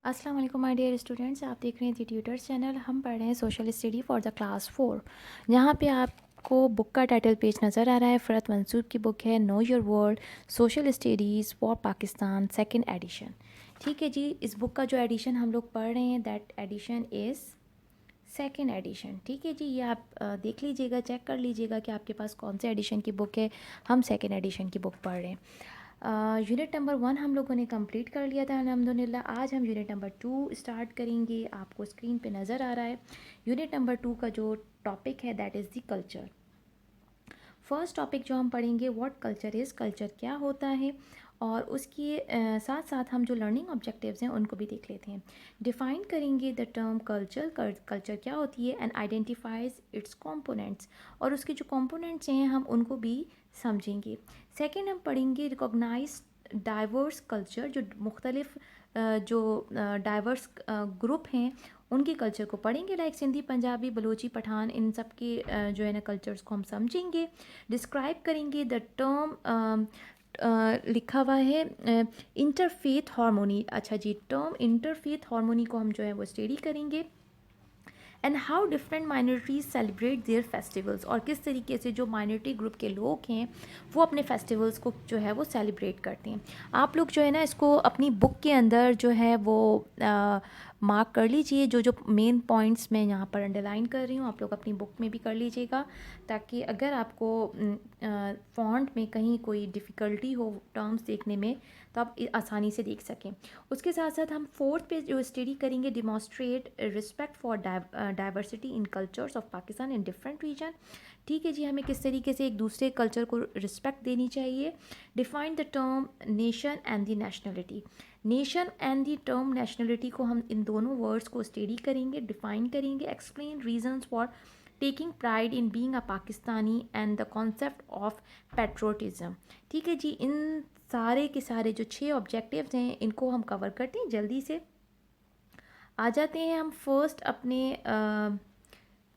अस्सलाम वालेकुम my dear students, आप देख रहे हैं दी ट्यूटर्स चैनल। हम पढ़ रहे हैं social study for the class 4। यहाँ पे आपको बुक का टाइटल पेज नज़र आ रहा है। फ़रत मंसूर की बुक है know your world social studies for Pakistan second edition. ठीक है जी, इस बुक का जो एडिशन हम लोग पढ़ रहे हैं that edition is second edition. ठीक है जी, ये आप देख लीजिएगा, चेक कर लीजिएगा कि आपके पास कौन से एडिशन की बुक है। हम सेकेंड एडिशन की बुक पढ़ रहे हैं। यूनिट नंबर 1 हम लोगों ने कंप्लीट कर लिया था अल्हम्दुलिल्लाह। आज हम यूनिट नंबर 2 स्टार्ट करेंगे। आपको स्क्रीन पे नज़र आ रहा है यूनिट नंबर 2 का जो टॉपिक है that is the culture. First topic जो हम पढ़ेंगे व्हाट कल्चर इज़, कल्चर क्या होता है, और उसके साथ साथ हम जो लर्निंग ऑब्जेक्टिव्स हैं उनको भी देख लेते हैं। डिफ़ाइन करेंगे द टर्म कल्चर, कल्चर क्या होती है, एंड आइडेंटिफाइज इट्स कंपोनेंट्स, और उसके जो कंपोनेंट्स हैं हम उनको भी समझेंगे। सेकंड हम पढ़ेंगे रिकॉग्नाइज डाइवर्स कल्चर, जो मुख्तलिफ जो डाइवर्स ग्रुप हैं उनके कल्चर को पढ़ेंगे, लाइक सिंधी, पंजाबी, बलोची, पठान, इन सब के जो है ना कल्चर्स को हम समझेंगे। डिस्क्राइब करेंगे द टर्म लिखा हुआ है इंटरफेथ हार्मोनी। अच्छा जी, टर्म इंटरफेथ हार्मोनी को हम जो है वो स्टडी करेंगे। And how different minorities celebrate their festivals, और किस तरीके से जो माइनॉरिटी ग्रुप के लोग हैं वो अपने फेस्टिवल्स को जो है वो सेलिब्रेट करते हैं। आप लोग जो है ना इसको अपनी बुक के अंदर जो है वो मार्क कर लीजिए। जो जो मेन पॉइंट्स मैं यहाँ पर अंडरलाइन कर रही हूँ आप लोग अपनी बुक में भी कर लीजिएगा, ताकि अगर आपको फॉन्ट में कहीं कोई डिफ़िकल्टी हो टर्म्स देखने में तो आप आसानी से देख सकें। उसके साथ साथ हम फोर्थ पे जो स्टडी करेंगे demonstrate respect for diversity in cultures of Pakistan in different region. ठीक है जी, हमें किस तरीके से एक दूसरे कल्चर को रिस्पेक्ट देनी चाहिए। Define the term nation and the nationality, nation and the term nationality को हम इन दोनों वर्ड्स को स्टडी करेंगे, डिफाइन करेंगे। Explain reasons for taking pride in being a Pakistani and the concept of patriotism. ठीक है जी, इन सारे के सारे जो 6 ऑब्जेक्टिव्स हैं इनको हम कवर करते हैं जल्दी से। आ जाते हैं हम फर्स्ट अपने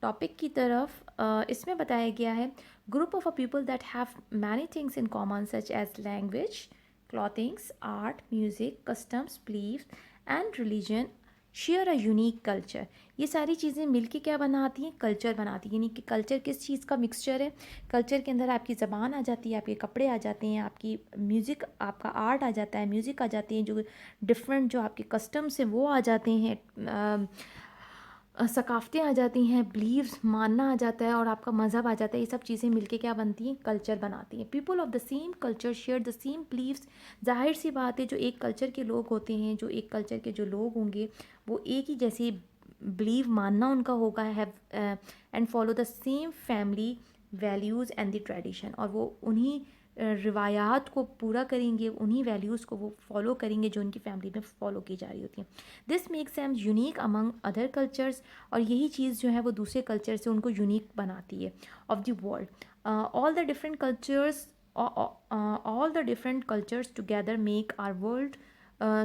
टॉपिक की तरफ। इसमें बताया गया है group of a people that have many things in common such as language, clothings, art, music, customs, beliefs and religion share a unique culture. ये सारी चीज़ें मिलके क्या बनाती हैं, कल्चर बनाती हैं। यानी कि कल्चर किस चीज़ का मिक्सचर है। कल्चर के अंदर आपकी ज़बान आ जाती है, आपके कपड़े आ जाते हैं, आपकी म्यूज़िक, आपका आर्ट आ जाता है, म्यूज़िक आ जाती हैं, जो डिफरेंट जो आपके कस्टम्स हैं वो आ जाते हैं, सकाफ़तें आ जाती हैं, बिलीव्स मानना आ जाता है, और आपका मज़हब आ जाता है। ये सब चीज़ें मिलके क्या बनती हैं, कल्चर बनाती हैं। People of the same culture share the same beliefs. जाहिर सी बात है जो एक कल्चर के लोग होते हैं, जो एक कल्चर के जो लोग होंगे वो एक ही जैसे बिलीव मानना उनका होगा, have and follow the same family values and the tradition, और वो उन्हीं रिवायात को पूरा करेंगे, उन्हीं वैल्यूज़ को वो फॉलो करेंगे जो उनकी फैमिली में फ़ॉलो की जा रही होती हैं। This makes them unique among other cultures, और यही चीज़ जो है वो दूसरे कल्चर से उनको यूनिक बनाती है of the world. All the different cultures, all the different cultures together make our world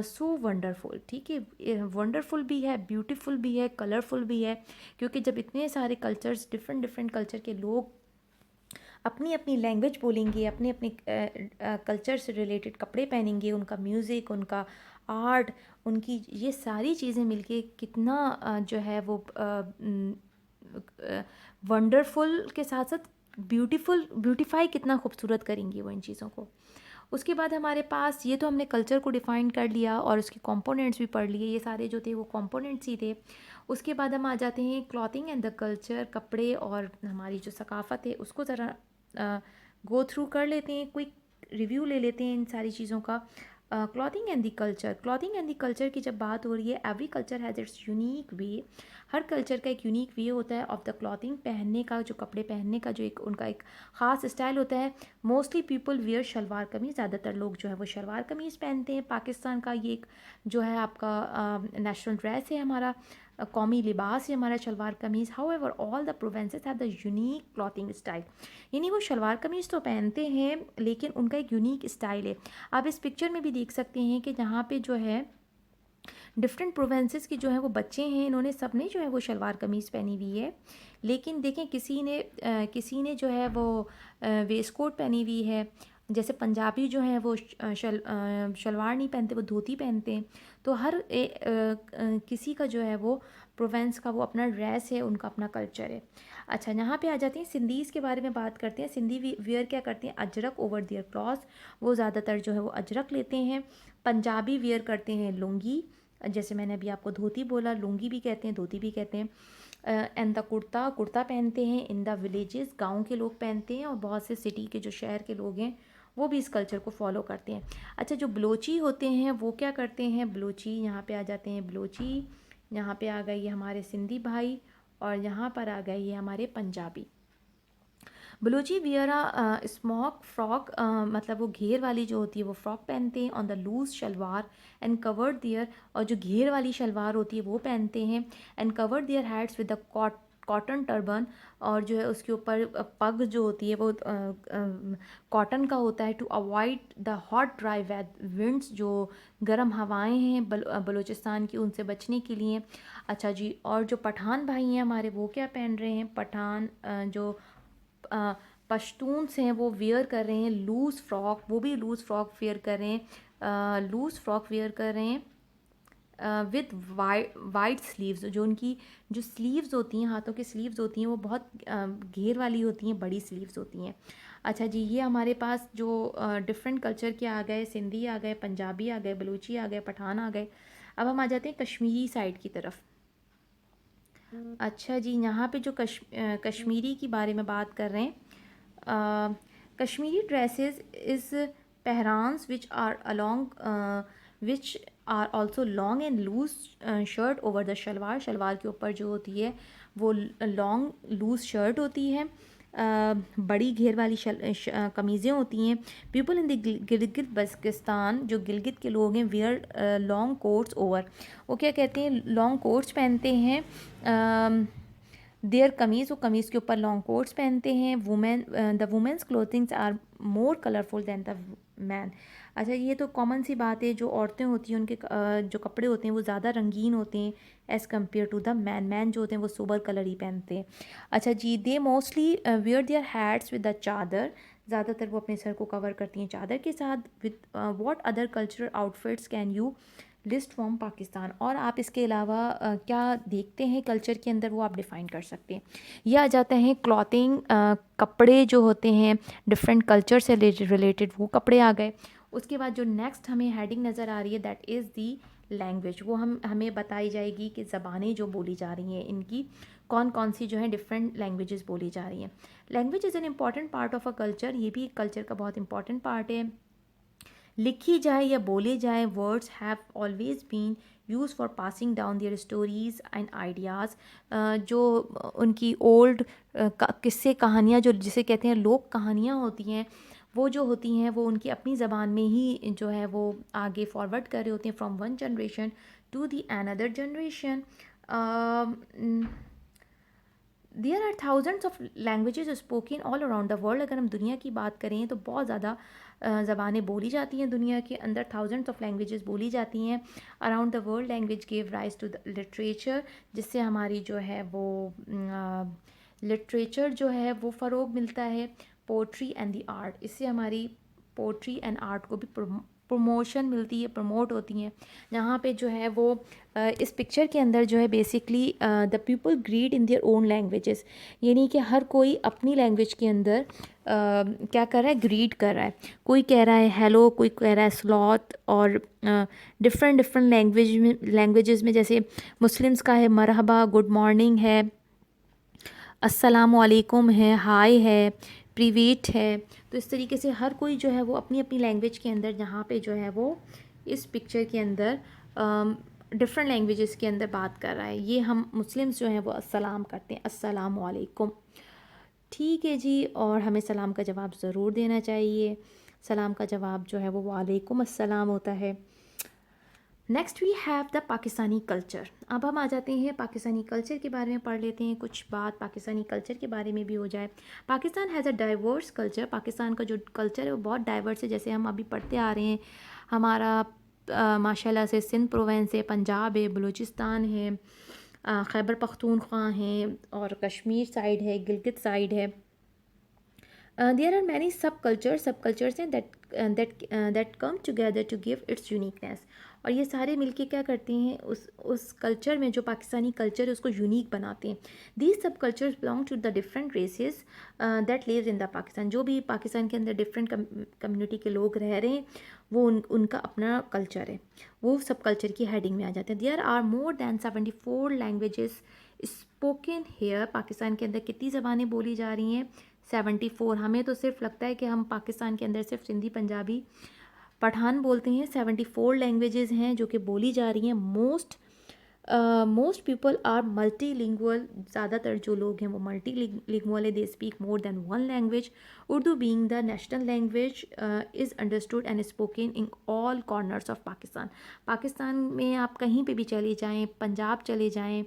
so wonderful. ठीक है, वंडरफुल भी है, ब्यूटीफुल भी है, कलरफुल भी है, क्योंकि जब इतने सारे कल्चर्स, डिफरेंट डिफरेंट कल्चर के लोग अपनी अपनी लैंग्वेज बोलेंगे, अपने अपने कल्चर से रिलेटेड कपड़े पहनेंगे, उनका म्यूज़िक, उनका आर्ट, उनकी ये सारी चीज़ें मिलके कितना जो है वो वंडरफुल के साथ साथ ब्यूटीफाई कितना खूबसूरत करेंगी वो इन चीज़ों को। उसके बाद हमारे पास ये तो हमने कल्चर को डिफ़ाइन कर लिया और उसके कंपोनेंट्स भी पढ़ लिए, ये सारे जो थे वो कंपोनेंट्स ही थे। उसके बाद हम आ जाते हैं क्लॉथिंग एंड द कल्चर, कपड़े और हमारी जो सकाफ़त है उसको ज़रा गो थ्रू कर लेते हैं, क्विक रिव्यू ले लेते हैं इन सारी चीज़ों का। Clothing and the culture, clothing and the culture की जब बात हो रही है, every culture has its unique way. Her culture का एक यूनिक वे होता है ऑफ द क्लॉथिंग, पहनने का, जो कपड़े पहनने का जो एक उनका एक ख़ास स्टाइल होता है। मोस्टली पीपल वियर शलवार कमीज़, ज़्यादातर लोग जो है वो शलवार कमीज़ पहनते हैं। पाकिस्तान का ये एक जो है आपका नेशनल ड्रेस है, हमारा कौमी लिबास है हमारा शलवार कमीज़। However all the provinces have the unique clothing style, यानी वो शलवार कमीज़ तो पहनते हैं लेकिन उनका एक यूनिक स्टाइल है। आप इस पिक्चर में भी देख सकते हैं कि जहाँ पे जो है डिफरेंट प्रोवेंसेस के जो है वो बच्चे हैं, इन्होंने सब ने जो है वो शलवार कमीज़ पहनी हुई है, लेकिन देखें किसी ने जो है वो वेस्ट कोट पहनी हुई है, जैसे पंजाबी जो हैं वो शलवार नहीं पहनते, वो धोती पहनते हैं। तो हर किसी का जो है वो प्रोवेंस का वो अपना ड्रेस है, उनका अपना कल्चर है। अच्छा, यहाँ पे आ जाते हैं सिंधीज़ के बारे में बात करते हैं। सिंधी वियर क्या करते हैं, अजरक ओवर दियर क्लॉथ, वो ज़्यादातर जो है वो अजरक लेते हैं। पंजाबी वियर करते हैं लुंगी, जैसे मैंने अभी आपको धोती बोला, लुंगी भी कहते हैं, धोती भी कहते हैं। एंड द कुर्ता, कुर्ता पहनते हैं। इन द विलेजेस, गाँव के लोग पहनते हैं, और बहुत से सिटी के जो शहर के लोग हैं वो भी इस कल्चर को फॉलो करते हैं। अच्छा, जो बलोची होते हैं वो क्या करते हैं, बलोची यहाँ पे आ जाते हैं। बलोची यहाँ पे आ गए ये हमारे सिंधी भाई, और यहाँ पर आ गए ये हमारे Punjabi. Balochi wear smock frock, मतलब वो घेर वाली जो होती है वो फ्रॉक पहनते हैं। On the loose shalwar and covered their, और जो घेर वाली शलवार होती है वो पहनते हैं। And covered their heads with the cotton turban, और जो है उसके ऊपर पग जो होती है वो कॉटन का होता है, to avoid the hot dry winds, जो गर्म हवाएं हैं बलूचिस्तान की, उनसे बचने के लिए। अच्छा जी, और जो पठान भाई हैं हमारे, वो क्या पहन रहे हैं, पठान जो पश्तून्स हैं वो वेयर कर रहे हैं लूज़ फ्रॉक, वो भी लूज़ फ्रॉक वेयर कर रहे हैं, लूज़ फ्रॉक वेयर कर रहे हैं विद वाइड स्लीव्स। जो उनकी जो स्लीव्स होती हैं, हाथों की स्लीव्स होती हैं, वो बहुत घेर वाली होती हैं, बड़ी स्लीव्स होती हैं। अच्छा जी, ये हमारे पास जो डिफरेंट कल्चर के आ गए, सिंधी आ गए, पंजाबी आ गए, बलूची आ गए, पठान आ गए। अब हम आ जाते हैं कश्मीरी साइड की तरफ। अच्छा जी, यहाँ पे जो कश्मीरी के बारे में बात कर रहे हैं, Kashmiri dresses is pherans which are along which are also long and loose shirt over the shalwar, shalwar के ऊपर जो होती है वो लॉन्ग लूज शर्ट होती है। बड़ी घेर वाली कमीज़ें होती हैं। People in the Gilgit Baltistan, जो गिलगित के लोग हैं, वेयर लॉन्ग कोट्स ओवर, वो क्या कहते हैं, लॉन्ग कोट्स पहनते हैं। देयर कमीज़, वो कमीज़ के ऊपर लॉन्ग कोट्स पहनते हैं। Women, the women's clothings are more colourful than the man. अच्छा, ये तो कॉमन सी बात है, जो औरतें होती हैं उनके जो कपड़े होते हैं वो ज़्यादा रंगीन होते हैं as compare to the man. Man जो होते हैं वो सोबर कलर ही पहनते हैं। अच्छा जी, they mostly wear their hats with the chadar, ज़्यादातर वो अपने सर को कवर करती हैं चादर के साथ। With what other cultural outfits can you list from Pakistan, और आप इसके अलावा क्या देखते हैं कल्चर के अंदर, वो आप डिफ़ाइन कर सकते हैं। यह आ जाता है क्लॉथिंग, कपड़े जो होते हैं डिफरेंट कल्चर से रिलेटेड, वो कपड़े आ गए। उसके बाद जो नेक्स्ट हमें हेडिंग नज़र आ रही है, दैट इज़ दी लैंग्वेज। वो हमें बताई जाएगी कि ज़बानें जो बोली जा रही हैं इनकी कौन कौन सी जो है डिफरेंट लैंग्वेजेस बोली जा रही हैं। Language is an important part of a culture, ये भी कल्चर का बहुत इंपॉर्टेंट पार्ट है। लिखी जाए या बोले जाए, words have always been use for passing down their stories and ideas. जो उनकी ओल्ड किस्से कहानियाँ, जो जिसे कहते हैं लोक कहानियाँ होती हैं, वो जो होती हैं वो उनकी अपनी ज़बान में ही जो है वो आगे फॉरवर्ड कर रहे होते हैं from one generation to the another generation. There are thousands of languages spoken all around the world. अगर हम दुनिया की बात करें तो बहुत ज़्यादा ज़बानें बोली जाती हैं दुनिया के अंदर, थाउजेंड्स ऑफ लैंग्वेजेस बोली जाती हैं around the world. Language give rise to the literature, जिससे हमारी जो है वो लिटरेचर जो है वो फ़रोग मिलता है। पोट्री एंड द आर्ट, इससे हमारी पोट्री एंड आर्ट को भी प्रमोशन मिलती है, प्रमोट होती हैं। यहाँ पे जो है वो इस पिक्चर के अंदर जो है basically the people grid in their own languages, यानी कि हर कोई अपनी लैंग्वेज के अंदर क्या कर रहा है, ग्रीड कर रहा है। कोई कह रहा है हेलो, कोई कह रहा है स्लॉट, और डिफरेंट डिफरेंट लैंग्वेजेस में जैसे मुस्लिम्स का है मरहबा, गुड मॉर्निंग है, अस्सलामु अलैकुम है, हाय है, प्रीवेट है। तो इस तरीके से हर कोई जो है वो अपनी अपनी लैंग्वेज के अंदर, जहाँ पे जो है वो इस पिक्चर के अंदर डिफरेंट लैंग्वेजेस के अंदर बात कर रहा है। ये हम मुस्लिम्स जो हैं वो अस्सलाम करते हैं, अस्सलामु अलैकुम। ठीक है जी, और हमें सलाम का जवाब ज़रूर देना चाहिए। सलाम का जवाब जो है वो वालेकुम अस्सलाम होता है। Next we have the Pakistani culture. अब हम आ जाते हैं पाकिस्तानी कल्चर के बारे में, पढ़ लेते हैं कुछ बात पाकिस्तानी कल्चर के बारे में भी हो जाए। Pakistan has a diverse culture, Pakistan का जो कल्चर है वो बहुत डाइवर्स है। जैसे हम अभी पढ़ते आ रहे हैं, हमारा माशाल्लाह से सिंध प्रोवेंस है, पंजाब है, बलूचिस्तान है, खैबर पख्तूनख्वा हैं, और कश्मीर साइड है, गिलगित साइड है, There are many subcultures हैं that come together to give its uniqueness. और ये सारे मिलके क्या करते हैं, उस कल्चर में जो पाकिस्तानी कल्चर है उसको यूनिक बनाते हैं. These subcultures belong to the different races that lives in the Pakistan. जो भी पाकिस्तान के अंदर डिफरेंट कम्युनिटी के लोग रह रहे हैं वो उनका अपना कल्चर है, वो सब कल्चर की हेडिंग में आ जाते हैं. There are more than 74 languages spoken here. Pakistan के अंदर कितनी ज़बानें बोली जा रही हैं? 74. हमें तो सिर्फ लगता है कि हम पाकिस्तान के अंदर सिर्फ सिंधी, पंजाबी, पठान बोलते हैं. 74 लैंग्वेजेस हैं जो कि बोली जा रही हैं. Most people are multilingual. ज़्यादातर जो लोग हैं वो मल्टीलिंगुअल है. They speak more than one language. Urdu being the national language is understood and spoken in all corners of Pakistan. Pakistan में आप कहीं पे भी चले जाएं, पंजाब चले जाएं,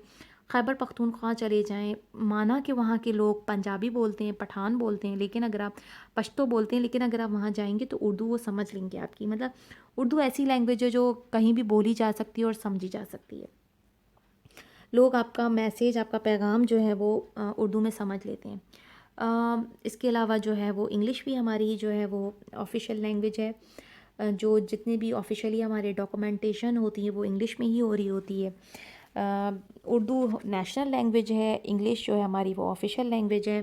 खैबर पख्तूनख्वा चले जाएं, माना कि वहाँ के लोग पंजाबी बोलते हैं, पठान बोलते हैं, लेकिन अगर आप पश्तो बोलते हैं, लेकिन अगर आप वहाँ जाएंगे तो उर्दू वो समझ लेंगे आपकी. मतलब उर्दू ऐसी लैंग्वेज है जो कहीं भी बोली जा सकती है और समझी जा सकती है. लोग आपका मैसेज, आपका पैगाम जो है वो उर्दू में समझ लेते हैं. इसके अलावा जो है वो इंग्लिश भी हमारी जो है वो ऑफिशियल लैंग्वेज है. जो जितने भी ऑफिशियली हमारे डॉक्यूमेंटेशन होती है वो इंग्लिश में ही हो रही होती है. उर्दू नेशनल लैंग्वेज है, इंग्लिश जो है हमारी वो ऑफिशियल लैंग्वेज है.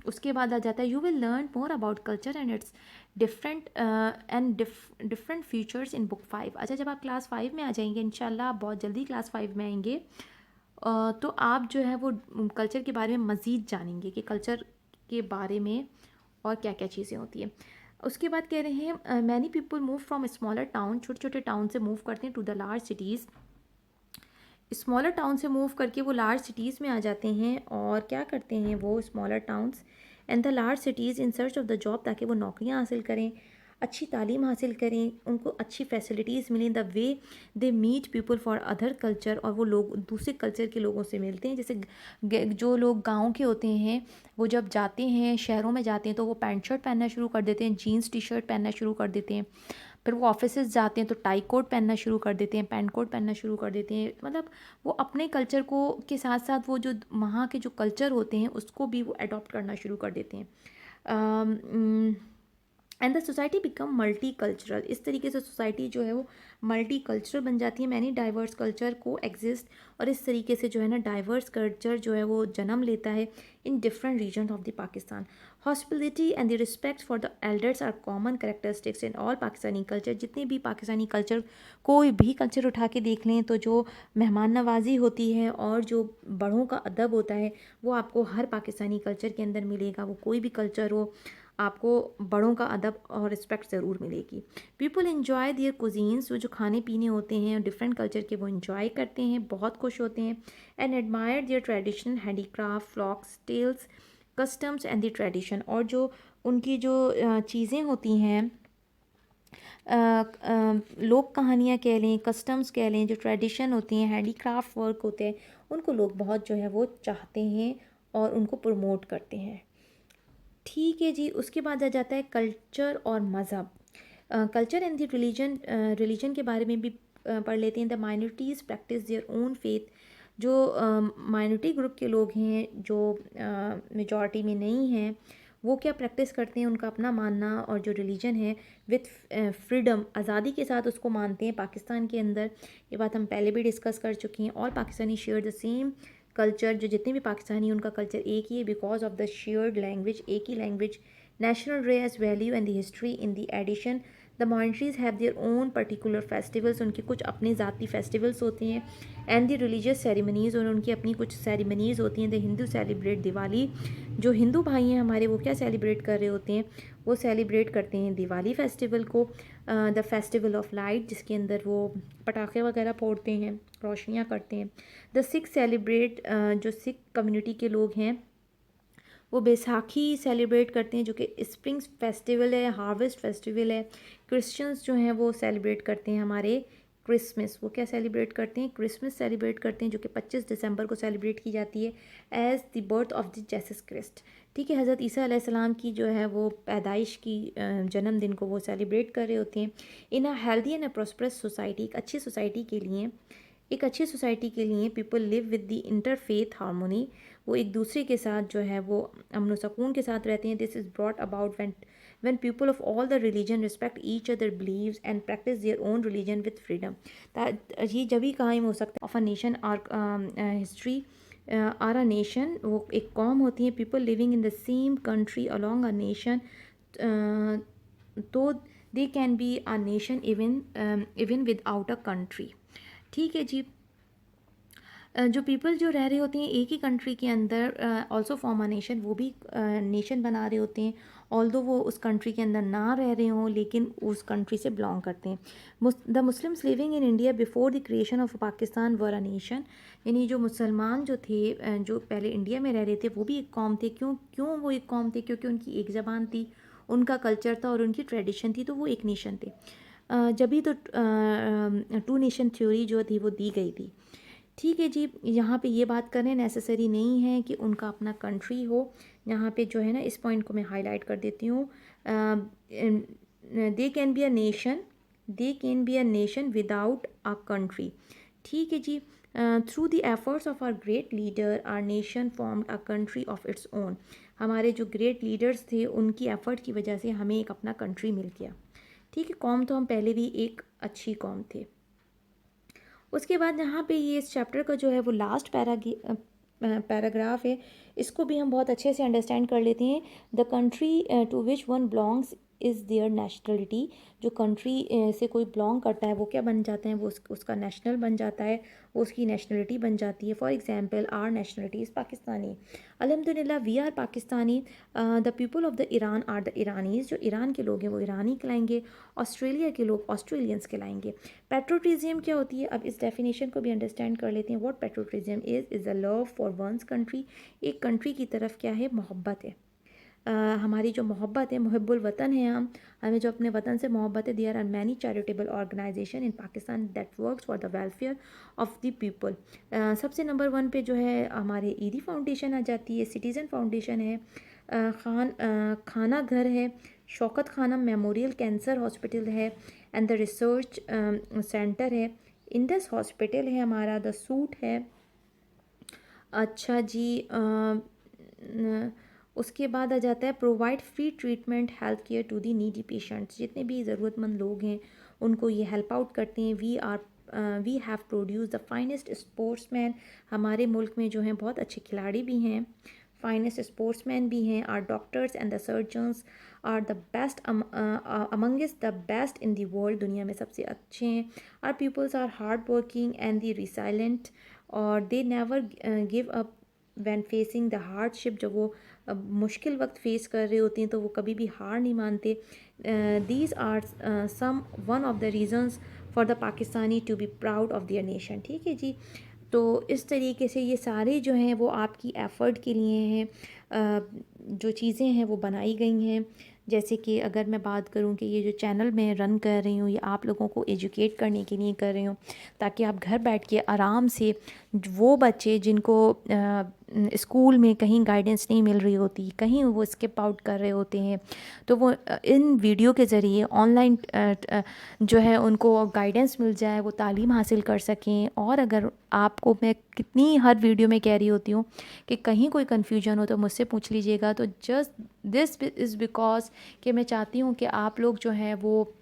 उसके बाद आ जाता है you will learn more about culture and it's different features in book 5. अच्छा, जब आप क्लास 5 में आ जाएंगे इंशाल्लाह, आप बहुत जल्दी क्लास 5 में आएंगे, तो आप जो है वो कल्चर के बारे में मज़ीद जानेंगे कि कल्चर के बारे में और क्या क्या चीज़ें होती हैं. उसके बाद कह रहे हैं many people move from smaller town. छोटे छोटे टाउन से मूव करते हैं to the large cities. Smaller town से मूव करके वो लार्ज सिटीज़ में आ जाते हैं. और क्या करते हैं वो smaller towns and the large cities in search of the job, ताकि वो नौकरियां हासिल करें, अच्छी तालीम हासिल करें, उनको अच्छी फैसिलिटीज़ मिलें. The way they meet people for other culture, और वो लोग दूसरे कल्चर के लोगों से मिलते हैं. जैसे जो लोग गांव के होते हैं वो जब जाते हैं शहरों में जाते हैं तो वो पैंट शर्ट पहनना शुरू कर देते हैं, जीन्स टी शर्ट पहनना शुरू कर देते हैं. फिर वो ऑफिसेज जाते हैं तो टाई कोट पहनना शुरू कर देते हैं, पैंट कोट पहनना शुरू कर देते हैं. मतलब वो अपने कल्चर को के साथ साथ वो जो वहाँ के जो कल्चर होते हैं उसको भी वो अडॉप्ट करना शुरू कर देते हैं. And the society become multi cultural. इस तरीके से सोसाइटी जो है वो मल्टी कल्चरल बन जाती है. मैनी डाइवर्स कल्चर को एग्जिस्ट, और इस तरीके से जो है ना डाइवर्स कल्चर जो है वो जन्म लेता है in different region of the Pakistan. Hospitality and the respect for the elders are common characteristics in all Pakistani culture. जितने भी पाकिस्तानी कल्चर, कोई भी कल्चर उठा के देख लें तो जो मेहमान नवाजी होती है और जो बड़ों का अदब होता है वो आपको हर पाकिस्तानी कल्चर के अंदर मिलेगा. वो कोई भी कल्चर हो, आपको बड़ों का अदब और रिस्पेक्ट ज़रूर मिलेगी. पीपल इन्जॉय दियर कुजीन्स. वो जो खाने पीने होते हैं डिफरेंट कल्चर के वो इन्जॉय करते हैं, बहुत खुश होते हैं. And admire their traditional handicraft, folks, tales, customs and the tradition. और जो उनकी जो चीज़ें होती हैं, लोक कहानियाँ कह लें, कस्टम्स कह लें, जो ट्रेडिशन होती हैं, हैंडीक्राफ्ट वर्क होते हैं, उनको लोग बहुत जो है वो चाहते हैं और उनको प्रमोट करते हैं. ठीक है जी. उसके बाद आ जाता है कल्चर और मज़हब. कल्चर एंड द रिलीजन के बारे में भी पढ़ लेते हैं. The minorities practice their own faith. जो माइनॉरिटी ग्रुप के लोग हैं जो मेजॉरिटी में नहीं हैं वो क्या प्रैक्टिस करते हैं, उनका अपना मानना और जो रिलीजन है विथ फ्रीडम, आज़ादी के साथ उसको मानते हैं पाकिस्तान के अंदर. ये बात हम पहले भी डिस्कस कर चुके हैं. All Pakistani share the same culture. जो जितने भी पाकिस्तानी उनका कल्चर एक ही है because of the shared language. एक ही language, national race value and the history in the addition. The minorities have their own particular festivals. उनके कुछ अपने ज़ाती फेस्टिवल्स होते हैं. एंड द रिलीजियस सेरेमनीज़, और उनकी अपनी कुछ सेरेमनीज़ होती हैं. The Hindu celebrate Diwali. जो हिंदू भाई हैं हमारे वो क्या सेलिब्रेट कर रहे होते हैं, वो सेलिब्रेट करते हैं दिवाली फेस्टिवल को. द फेस्टिवल ऑफ लाइट, जिसके अंदर वो पटाखे वगैरह फोड़ते हैं, रोशनियाँ करते हैं. द सिख सेलिब्रेट, जो सिख कम्युनिटी के लोग हैं वो बैसाखी सेलिब्रेट करते हैं जो कि स्प्रिंग्स फेस्टिवल है, हार्वेस्ट फेस्टिवल है. क्रिश्चियंस जो हैं वो सेलिब्रेट करते हैं हमारे क्रिसमस. वो क्या सेलिब्रेट करते हैं, क्रिसमस सेलिब्रेट करते हैं जो कि 25 दिसंबर को सेलिब्रेट की जाती है as the birth of the Jesus Christ. ठीक है, हज़रत ईसा अलैहिस्सलाम की जो है वो पैदाइश की जन्मदिन को वो सेलिब्रेट कर रहे होते हैं. In a healthy and a prosperous society, एक अच्छी सोसाइटी के लिए एक अच्छी सोसाइटी के लिए people live with the interfaith harmony, वो एक दूसरे के साथ जो है वो अमन सुकून के साथ रहते हैं. This is brought about when people of all the religion respect each other beliefs and practice their own religion with freedom. ये जब ही कायम हो सकता है ऑफ अ नेशन और हिस्ट्री आर अ नेशन, वो एक कौम होती है. People living in the same country along a nation, तो they can be a nation even without a country. ठीक है जी. जो पीपल जो रह रहे होते हैं एक ही कंट्री के अंदर ऑल्सो फॉर्म अ नेशन, वो भी नेशन बना रहे होते हैं ऑल्दो वो उस कंट्री के अंदर ना रह रहे हों लेकिन उस कंट्री से बिलोंग करते हैं. The Muslims living in India before the creation of Pakistan were a nation, यानी जो मुसलमान जो थे जो पहले इंडिया में रह रहे थे वो भी एक कौम थे. क्यों वो एक कौम थे? क्योंकि उनकी एक ज़बान थी, उनका कल्चर था और उनकी ट्रेडिशन थी, तो वो एक नेशन थे. जब भी तो टू नेशन थ्योरी जो थी वो दी गई थी. ठीक है जी. यहाँ पे ये बात करें नेसेसरी नहीं है कि उनका अपना कंट्री हो. यहाँ पे जो है ना इस पॉइंट को मैं हाईलाइट कर देती हूँ. They can be a nation, they can be a nation without a country. ठीक है जी. Through the efforts of our great leader our nation formed a country of its own. हमारे जो ग्रेट लीडर्स थे उनकी एफर्ट की वजह से हमें एक अपना कंट्री मिल गया. ठीक है. कौम तो हम पहले भी एक अच्छी कौम थे. उसके बाद यहाँ पे ये इस चैप्टर का जो है वो लास्ट पैराग्राफ है, इसको भी हम बहुत अच्छे से अंडरस्टैंड कर लेते हैं. The country to which one belongs is their nationality. जो कंट्री से कोई बिलोंग करता है वो क्या बन जाता है? वो उसका नेशनल बन जाता है, वो उसकी नेशनलिटी बन जाती है. For example our nationality is Pakistani. अल्हम्दुलिल्लाह we are Pakistani. The people of the Iran are the Iranis. जो ईरान के लोग हैं वो ईरानी कहलाएंगे. ऑस्ट्रेलिया के लोग ऑस्ट्रेलियंस कहलाएंगे. पेट्रोटिज्म क्या होती है? अब इस डेफिनेशन को भी अंडरस्टैंड कर लेते हैं. What patriotism is a love for one's country. एक कंट्री की तरफ क्या है? मोहब्बत है. हमारी जो मोहब्बत है, मुहिब्बुल वतन है हम, हमें जो अपने वतन से मोहब्बत है. There are many charitable organization in Pakistan that works for the welfare of the people. सबसे नंबर 1 पे जो है हमारे ईदी फाउंडेशन आ जाती है, सिटीज़न फाउंडेशन है, खाना घर है, Shaukat Khanum memorial cancer hospital है एंड द रिसर्च सेंटर है, इंडस हॉस्पिटल है हमारा, द सूट है. अच्छा जी. उसके बाद आ जाता है provide free treatment health care to the needy patients. जितने भी ज़रूरतमंद लोग हैं उनको ये हेल्प आउट करते हैं. We have produce the finest sportsman. हमारे मुल्क में जो हैं बहुत अच्छे खिलाड़ी भी हैं, फाइनेस्ट स्पोर्ट्समैन भी हैं. Our doctors and the surgeons are the best amongst the best in the world. दुनिया में सबसे अच्छे हैं. Our peoples are hard working and the resilient और they never give up when facing the hardship. जब वो मुश्किल वक्त फेस कर रहे होते हैं तो वो कभी भी हार नहीं मानते. These are some one of the reasons for the Pakistani to be proud of their nation. ठीक है जी. तो इस तरीके से ये सारे जो हैं वो आपकी एफ़र्ट के लिए हैं. जो चीज़ें हैं वो बनाई गई हैं. जैसे कि अगर मैं बात करूं कि ये जो चैनल मैं रन कर रही हूँ ये आप लोगों को एजुकेट करने के लिए कर रही हूँ, ताकि आप घर बैठ के आराम से वो बच्चे जिनको स्कूल में कहीं गाइडेंस नहीं मिल रही होती, कहीं वो स्किप आउट कर रहे होते हैं, तो वो इन वीडियो के ज़रिए ऑनलाइन जो है उनको गाइडेंस मिल जाए, वो तालीम हासिल कर सकें. और अगर आपको मैं कितनी हर वीडियो में कह रही होती हूँ कि कहीं कोई कन्फ्यूजन हो तो मुझसे पूछ लीजिएगा. तो जस्ट दिस इज़ बिकॉज कि मैं चाहती हूँ कि आप लोग जो हैं वो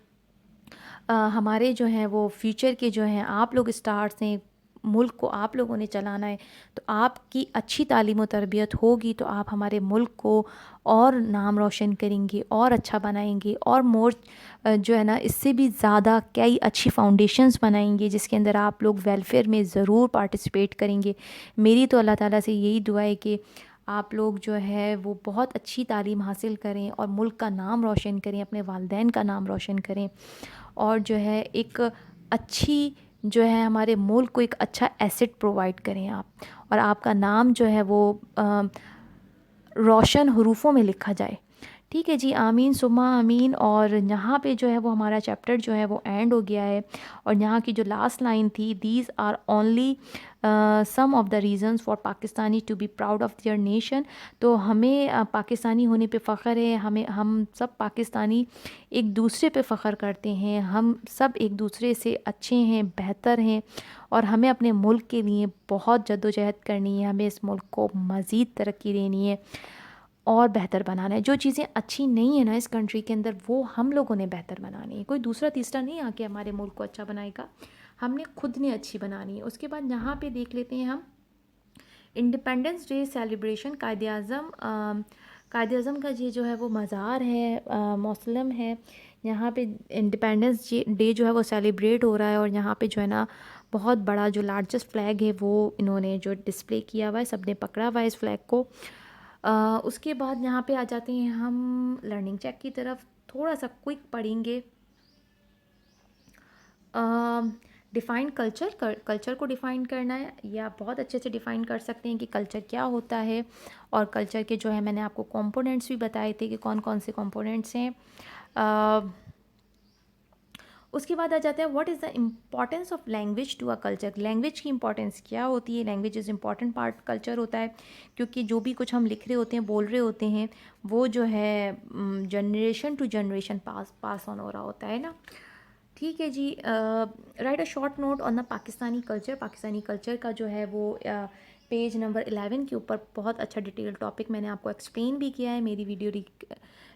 हमारे जो हैं वो फ्यूचर के जो हैं आप लोग स्टार्स हैं. मुल्क को आप लोगों ने चलाना है, तो आपकी अच्छी तालीम और तरबियत होगी तो आप हमारे मुल्क को और नाम रोशन करेंगे और अच्छा बनाएंगे और मोर जो है ना इससे भी ज़्यादा कई अच्छी फाउंडेशंस बनाएंगे जिसके अंदर आप लोग वेलफेयर में ज़रूर पार्टिसिपेट करेंगे. मेरी तो अल्लाह ताला से यही दुआ है कि आप लोग जो है वो बहुत अच्छी तालीम हासिल करें और मुल्क का नाम रोशन करें, अपने वालिदैन का नाम रोशन करें और जो है एक अच्छी जो है हमारे मुल्क को एक अच्छा एसेट प्रोवाइड करें आप, और आपका नाम जो है वो रोशन हरूफों में लिखा जाए. ठीक है जी. आमीन सुम्मा आमीन. और यहाँ पे जो है वो हमारा चैप्टर जो है वो एंड हो गया है. और यहाँ की जो लास्ट लाइन थी, these are only some of the reasons for Pakistani to be proud of their nation. तो हमें पाकिस्तानी होने पे फ़ख्र है. हम सब पाकिस्तानी एक दूसरे पे फ़ख्र करते हैं. हम सब एक दूसरे से अच्छे हैं, बेहतर हैं और हमें अपने मुल्क के लिए बहुत जद्दोजहद करनी है। हमें इस मुल्क को मज़ीद तरक्की देनी है और बेहतर बनाना है। जो चीज़ें अच्छी नहीं है ना इस कंट्री के अंदर, वो हम लोगों ने बेहतर बनानी है। कोई दूसरा तीसरा नहीं आके हमारे मुल्क को अच्छा बनाएगा, हमने खुद ने अच्छी बनानी है। उसके बाद यहाँ पे देख लेते हैं हम इंडिपेंडेंस डे सेलिब्रेशन। कायद अज़म का ये जो है वो मज़ार है, मौसलम है। यहाँ पे इंडिपेंडेंस डे जो है वो सेलिब्रेट हो रहा है, और यहाँ पे जो है ना बहुत बड़ा जो लार्जेस्ट फ्लैग है वो इन्होंने जो डिस्प्ले किया हुआ है, सबने पकड़ा हुआ है इस फ्लैग को। उसके बाद यहाँ पे आ जाते हैं हम लर्निंग चेक की तरफ। थोड़ा सा क्विक पढ़ेंगे। डिफ़ाइन कल्चर कल्चर को डिफ़ाइन करना है, या आप बहुत अच्छे से डिफ़ाइन कर सकते हैं कि कल्चर क्या होता है। और कल्चर के जो है मैंने आपको कंपोनेंट्स भी बताए थे कि कौन कौन से कंपोनेंट्स हैं। उसके बाद आ जाता है what is the importance of language to a culture. Language की इंपॉर्टेंस क्या होती है। Language is important part culture होता है, क्योंकि जो भी कुछ हम लिख रहे होते हैं, बोल रहे होते हैं, वो जो है generation to generation pass on हो रहा होता है ना। ठीक है जी। Write a short note on the Pakistani culture. Pakistani culture का जो है वो पेज नंबर 11 के ऊपर बहुत अच्छा डिटेल टॉपिक मैंने आपको एक्सप्लेन भी किया है। मेरी वीडियो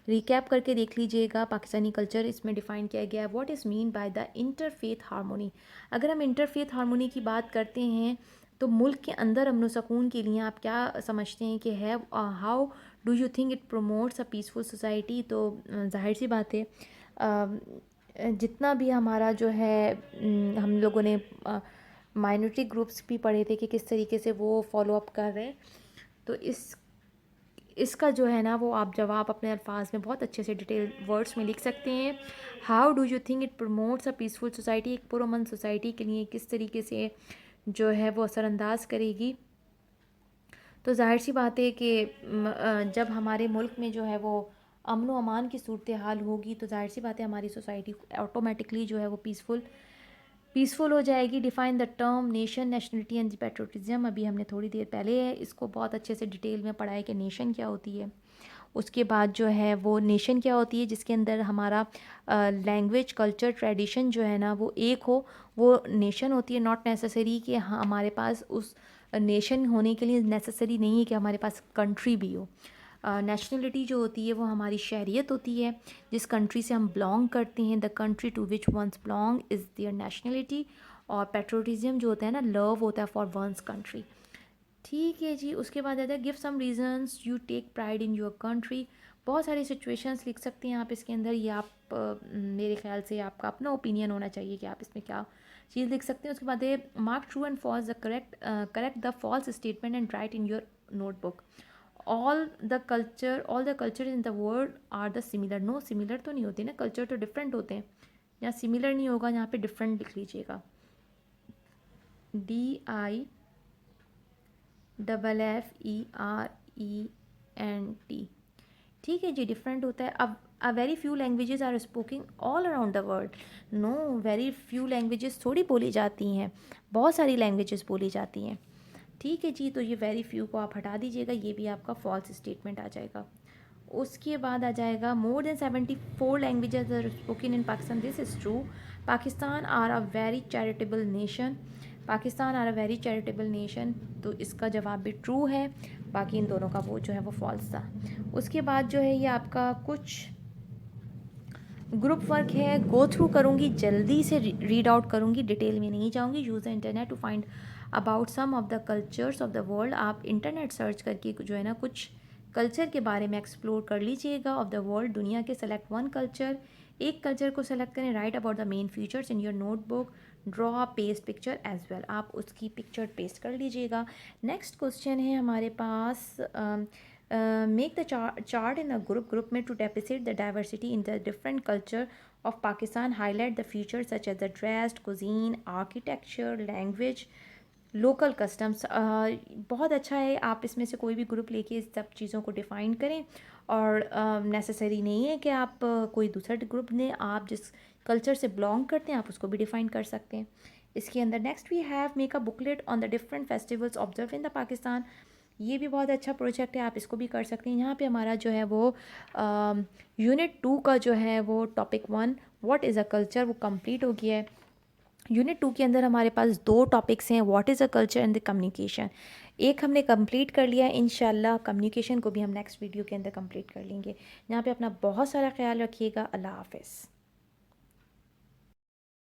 रिकैप करके देख लीजिएगा। पाकिस्तानी कल्चर इसमें डिफ़ाइन किया गया है। What is mean by the interfaith harmony. अगर हम इंटरफेथ हार्मोनी की बात करते हैं तो मुल्क के अंदर अमन सुकून के लिए आप क्या समझते हैं कि है। How do you think it promotes a peaceful society. तो जाहिर सी बात है, जितना भी हमारा जो है हम लोगों ने माइनॉरिटी ग्रुप्स भी पढ़े थे कि किस तरीके से वो फॉलो अप कर रहे हैं। तो इसका जो है ना वो आप जवाब अपने अल्फाज में बहुत अच्छे से डिटेल वर्ड्स में लिख सकते हैं। How do you think it promotes a peaceful society. एक पुरअमन सोसाइटी के लिए किस तरीके से जो है वो असरअंदाज करेगी। तो जाहिर सी बात है कि जब हमारे मुल्क में जो है वो अमन व अमान की सूरत हाल होगी, तो जाहिर सी बात है हमारी सोसाइटी ऑटोमेटिकली जो है वो पीसफुल हो जाएगी। Define the term nation, nationality and patriotism. अभी हमने थोड़ी देर पहले इसको बहुत अच्छे से डिटेल में पढ़ा है कि नेशन क्या होती है। उसके बाद जो है वो नेशन क्या होती है जिसके अंदर हमारा लैंग्वेज, कल्चर, ट्रेडिशन जो है ना वो एक हो, वो नेशन होती है। नॉट नेसेसरी कि हाँ हमारे पास उस नेशन होने के लिए नेसेसरी नहीं है कि हमारे पास कंट्री भी हो। नेशनलिटी जो होती है वो हमारी शहरियत होती है, जिस कंट्री से हम बिलोंग करते हैं। The country to which one's belong is their nationality. और पेट्रोटिज़म जो होता है ना, लव होता है फॉर वंस कंट्री। ठीक है जी। उसके बाद आता है give some reasons you take pride in your country. बहुत सारी सिचुएशंस लिख सकते हैं आप इसके अंदर। ये आप मेरे ख्याल से आपका अपना ओपिनियन होना चाहिए कि आप इसमें क्या चीज़ लिख सकते हैं। उसके बाद है mark true and false the correct the false statement and write in your notebook. All the culture in the world are the similar. No, similar तो नहीं होते ना, कल्चर तो डिफरेंट होते हैं। यहाँ सिमिलर नहीं होगा, यहाँ पे डिफरेंट लिख लीजिएगा। DIFFERENT। ठीक है जी, डिफरेंट होता है। अब a very few languages are spoken all around the world. No, very few languages थोड़ी बोली जाती हैं, बहुत सारी लैंग्वेजेस बोली जाती हैं। ठीक है जी। तो ये वेरी फ्यू को आप हटा दीजिएगा, ये भी आपका फॉल्स स्टेटमेंट आ जाएगा। उसके बाद आ जाएगा more than 74 languages are spoken in Pakistan. This is true. Pakistan are a very charitable nation. Pakistan are a very charitable nation. तो इसका जवाब भी ट्रू है, बाकी इन दोनों का वो जो है वो फॉल्स था। उसके बाद जो है ये आपका कुछ ग्रुप वर्क है, गो थ्रू करूँगी, जल्दी से रीड आउट करूँगी, डिटेल में नहीं जाऊँगी। Use the internet to find about some of the cultures of the world. आप इंटरनेट सर्च करके जो है ना कुछ कल्चर के बारे में एक्सप्लोर कर लीजिएगा ऑफ द वर्ल्ड, दुनिया के। सेलेक्ट वन कल्चर, एक कल्चर को सेलेक्ट करें। Write about the main features in your notebook. Draw paste picture as well. आप उसकी पिक्चर पेस्ट कर लीजिएगा। नेक्स्ट क्वेश्चन है हमारे पास make the chart in a group में to depict the diversity in the different culture of Pakistan. Highlight the features such as the dress, cuisine, architecture, language, local customs. बहुत अच्छा है, आप इसमें से कोई भी ग्रुप लेके इस सब चीज़ों को डिफ़ाइन करें। और नेसेसरी नहीं है कि आप कोई दूसरा ग्रुप ने, आप जिस कल्चर से बिलोंग करते हैं आप उसको भी डिफ़ाइन कर सकते हैं। इसके अंदर next we have make a booklet on the different festivals observe in the Pakistan. ये भी बहुत अच्छा प्रोजेक्ट है, आप इसको भी कर सकते हैं। यहाँ पे हमारा जो है वो यूनिट 2 का जो है वो topic 1 what is a culture वो कंप्लीट हो गया है। यूनिट 2 के अंदर हमारे पास 2 टॉपिक्स हैं, what is a culture and the communication. एक हमने कंप्लीट कर लिया है, इंशाल्लाह कम्युनिकेशन को भी हम नेक्स्ट वीडियो के अंदर कंप्लीट कर लेंगे। यहाँ पे अपना बहुत सारा ख्याल रखिएगा। अल्लाह हाफ़िज़।